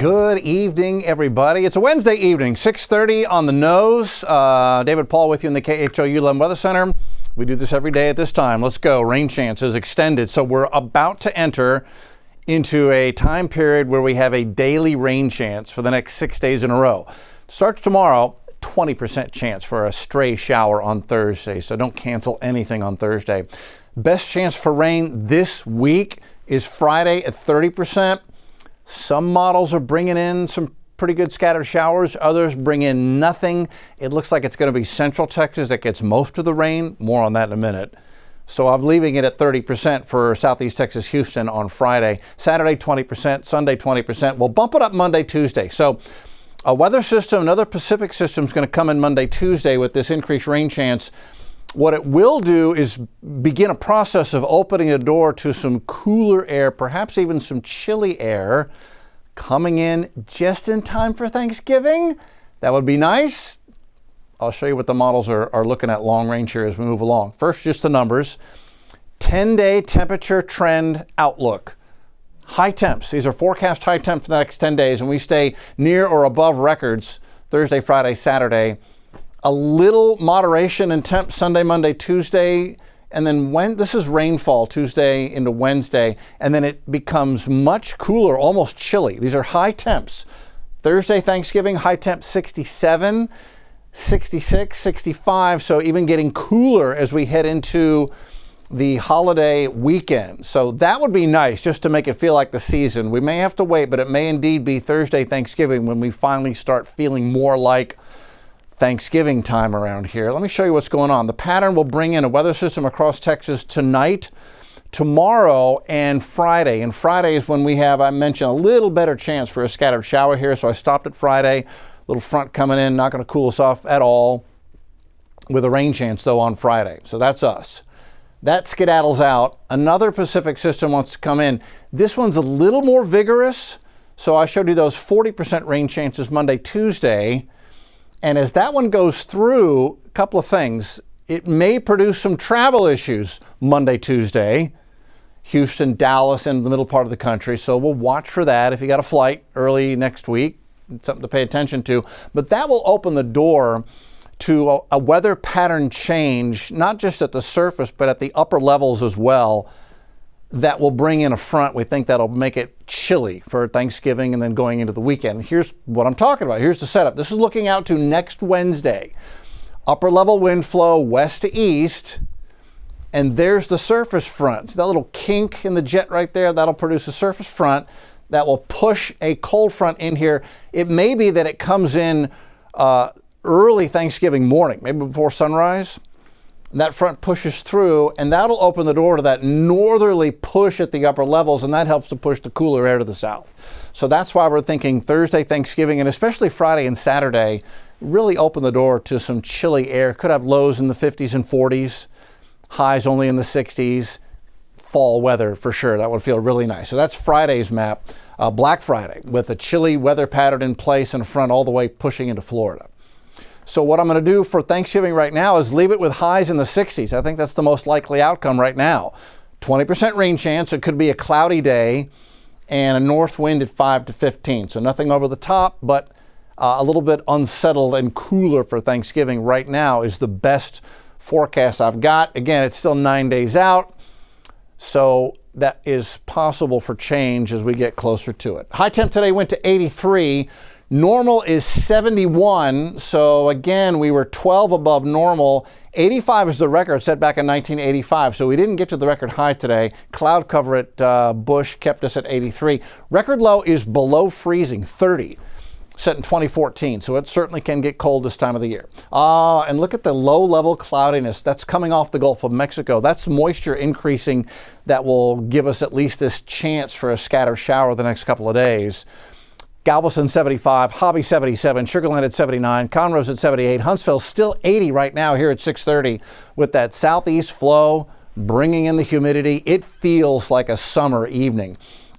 Good evening, everybody. It's a Wednesday evening, 6:30 on the nose. David Paul with you in the KHOU 11 Weather Center. We do this every day at this time. Let's go. Rain chances extended. So we're about to enter into a time period where we have a daily rain chance for the next 6 days in a row. Starts tomorrow, 20% chance for a stray shower on Thursday. So don't cancel anything on Thursday. Best chance for rain this week is Friday at 30%. Some models are bringing in some pretty good scattered showers. Others bring in nothing. It looks like it's going to be Central Texas that gets most of the rain. More on that in a minute. So I'm leaving it at 30% for Southeast Texas, Houston on Friday. Saturday, 20%. Sunday, 20%. We'll bump it up Monday, Tuesday. So a weather system, another Pacific system is going to come in Monday, Tuesday with this increased rain chance. What it will do is begin a process of opening the door to some cooler air, perhaps even some chilly air coming in just in time for Thanksgiving. That would be nice. I'll show you what the models are looking at long range here as we move along. First, just the numbers. 10-day temperature trend outlook. High temps. These are forecast high temps for the next 10 days, and we stay near or above records Thursday, Friday, Saturday. A little moderation in temps Sunday, Monday, Tuesday, and then this is rainfall Tuesday into Wednesday, and then it becomes much cooler, almost chilly. These are high temps. Thursday, Thanksgiving, high temp 67, 66, 65, so even getting cooler as we head into the holiday weekend. So that would be nice just to make it feel like the season. We may have to wait, but it may indeed be Thursday, Thanksgiving when we finally start feeling more like Thanksgiving time around here. Let me show you what's going on. The pattern will bring in a weather system across Texas tonight, tomorrow, and Friday. And Friday is when we have, I mentioned, a little better chance for a scattered shower here. So I stopped at Friday. Little front coming in, not going to cool us off at all with a rain chance, though, on Friday. So that's us. That skedaddles out. Another Pacific system wants to come in. This one's a little more vigorous. So I showed you those 40% rain chances Monday, Tuesday. And as that one goes through, a couple of things. It may produce some travel issues Monday, Tuesday. Houston, Dallas, and the middle part of the country. So we'll watch for that if you got a flight early next week. It's something to pay attention to. But that will open the door to a weather pattern change, not just at the surface, but at the upper levels as well. That will bring in a front. We think that'll make it chilly for Thanksgiving and then going into the weekend. Here's what I'm talking about. Here's the setup. This is looking out to next Wednesday. Upper level wind flow west to east. And there's the surface front. See that little kink in the jet right there? That'll produce a surface front that will push a cold front in here. It may be that it comes in early Thanksgiving morning, maybe before sunrise. That front pushes through, and that'll open the door to that northerly push at the upper levels, and that helps to push the cooler air to the south. So that's why we're thinking Thursday, Thanksgiving, and especially Friday and Saturday, really open the door to some chilly air. Could have lows in the 50s and 40s, highs only in the 60s. Fall weather for sure. That would feel really nice. So that's Friday's map, Black Friday, with a chilly weather pattern in place and a front all the way pushing into Florida. So what I'm going to do for Thanksgiving right now is leave it with highs in the 60s. I think that's the most likely outcome right now. 20% rain chance. It could be a cloudy day and a north wind at 5 to 15. So nothing over the top, but a little bit unsettled and cooler for Thanksgiving right now is the best forecast I've got. Again, it's still 9 days out. So that is possible for change as we get closer to it. High temp today went to 83. Normal is 71, so again, we were 12 above normal. 85 is the record set back in 1985, so we didn't get to the record high today. Cloud cover at Bush kept us at 83. Record low is below freezing, 30, set in 2014, so it certainly can get cold this time of the year. And look at the low-level cloudiness. That's coming off the Gulf of Mexico. That's moisture increasing that will give us at least this chance for a scattered shower the next couple of days. Galveston 75, Hobby 77, Sugar Land at 79, Conroe's at 78, Huntsville still 80 right now here at 6:30 with that southeast flow bringing in the humidity. It feels like a summer evening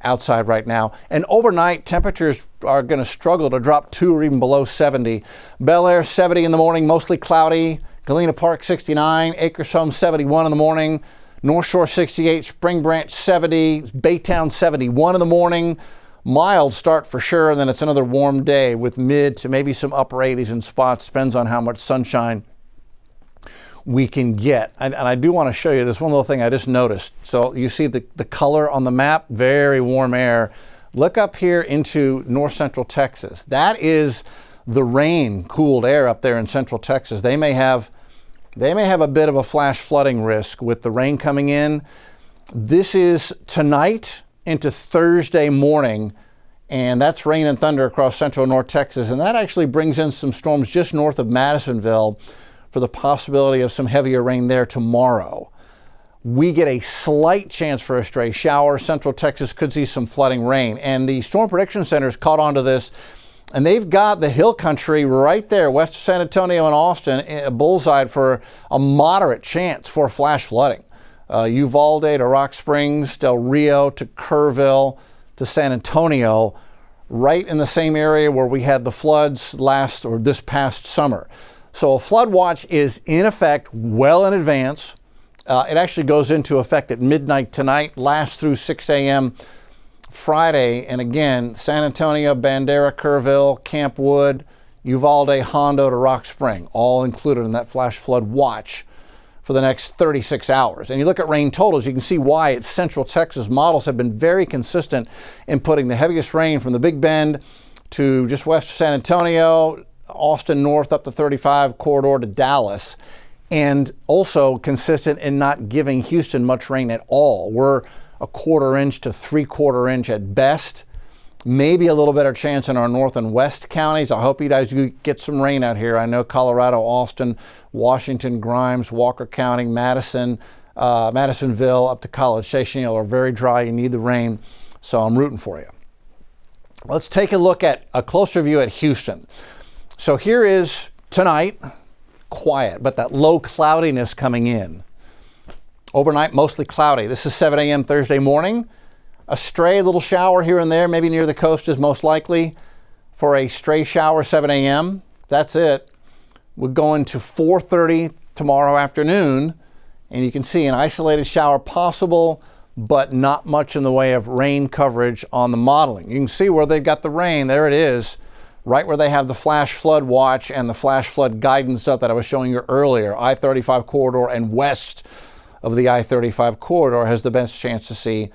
outside right now. And overnight temperatures are going to struggle to drop to or even below 70. Bel Air 70 in the morning, mostly cloudy. Galena Park 69, Acres Home 71 in the morning. North Shore 68, Spring Branch 70, Baytown 71 in the morning. mild start for sure, and then it's another warm day with mid to maybe some upper 80s in spots. Depends on how much sunshine we can get. And I do want to show you this one little thing I just noticed. So you see the color on the map, very warm air. Look up here into north central Texas. That is the rain cooled air up there in central Texas. They may have a bit of a flash flooding risk with the rain coming in. This is tonight into Thursday morning, and that's rain and thunder across central North Texas. And that actually brings in some storms just north of Madisonville for the possibility of some heavier rain there tomorrow. We get a slight chance for a stray shower. Central Texas could see some flooding rain. And the Storm Prediction Center's caught on to this, and they've got the hill country right there, west of San Antonio and Austin, bullseyed for a moderate chance for flash flooding. Uvalde to Rock Springs, Del Rio to Kerrville to San Antonio, right in the same area where we had the floods this past summer. So a flood watch is in effect well in advance. It actually goes into effect at midnight tonight, lasts through 6 a.m. Friday. And again, San Antonio, Bandera, Kerrville, Camp Wood, Uvalde, Hondo to Rock Spring, all included in that flash flood watch for the next 36 hours. And you look at rain totals, you can see why it's Central Texas. Models have been very consistent in putting the heaviest rain from the Big Bend to just west of San Antonio, Austin north up the 35 corridor to Dallas, and also consistent in not giving Houston much rain at all. We're a 1/4 inch to 3/4 inch at best. Maybe a little better chance in our north and west counties. I hope you guys get some rain out here. I know Colorado, Austin, Washington, Grimes, Walker County, Madison, Madisonville up to College Station are very dry. You need the rain, so I'm rooting for you. Let's take a look at a closer view at Houston. So here is tonight, quiet, but that low cloudiness coming in. Overnight, mostly cloudy. This is 7 a.m. Thursday morning. A stray little shower here and there, maybe near the coast is most likely for a stray shower, 7 a.m. That's it. We're going to 4:30 tomorrow afternoon, and you can see an isolated shower possible, but not much in the way of rain coverage on the modeling. You can see where they've got the rain. There it is, right where they have the flash flood watch and the flash flood guidance stuff that I was showing you earlier. I-35 corridor and west of the I-35 corridor has the best chance to see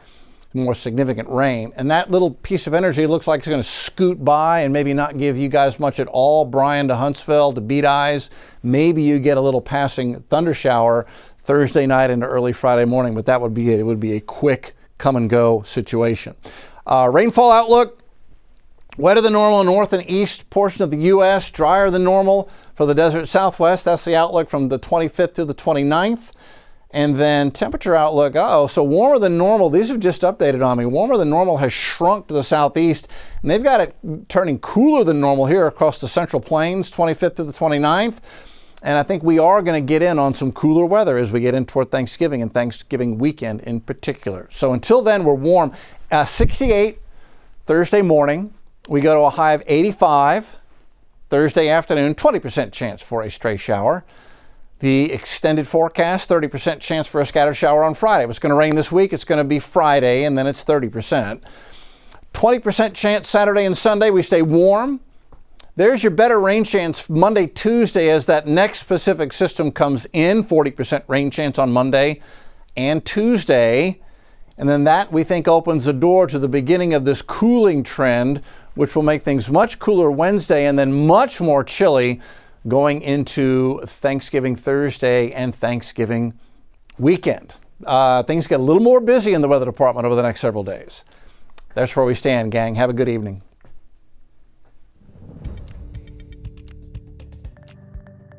more significant rain. And that little piece of energy looks like it's going to scoot by and maybe not give you guys much at all. Bryan to Huntsville to Beat Eyes. Maybe you get a little passing thunder shower Thursday night into early Friday morning, but that would be it. It would be a quick come and go situation. Rainfall outlook. Wetter than normal north and east portion of the U.S., drier than normal for the desert southwest. That's the outlook from the 25th to the 29th. And then temperature outlook, so warmer than normal. These have just updated on me. Warmer than normal has shrunk to the southeast, and they've got it turning cooler than normal here across the central plains, 25th to the 29th. And I think we are going to get in on some cooler weather as we get in toward Thanksgiving and Thanksgiving weekend in particular. So until then, we're warm. 68 Thursday morning. We go to a high of 85 Thursday afternoon, 20% chance for a stray shower. The extended forecast, 30% chance for a scattered shower on Friday. If it's going to rain this week, it's going to be Friday, and then it's 30%. 20% chance Saturday and Sunday. We stay warm. There's your better rain chance Monday, Tuesday as that next Pacific system comes in. 40% rain chance on Monday and Tuesday. And then that, we think, opens the door to the beginning of this cooling trend, which will make things much cooler Wednesday and then much more chilly going into Thanksgiving Thursday and Thanksgiving weekend. Things get a little more busy in the weather department over the next several days. That's where we stand, gang. Have a good evening.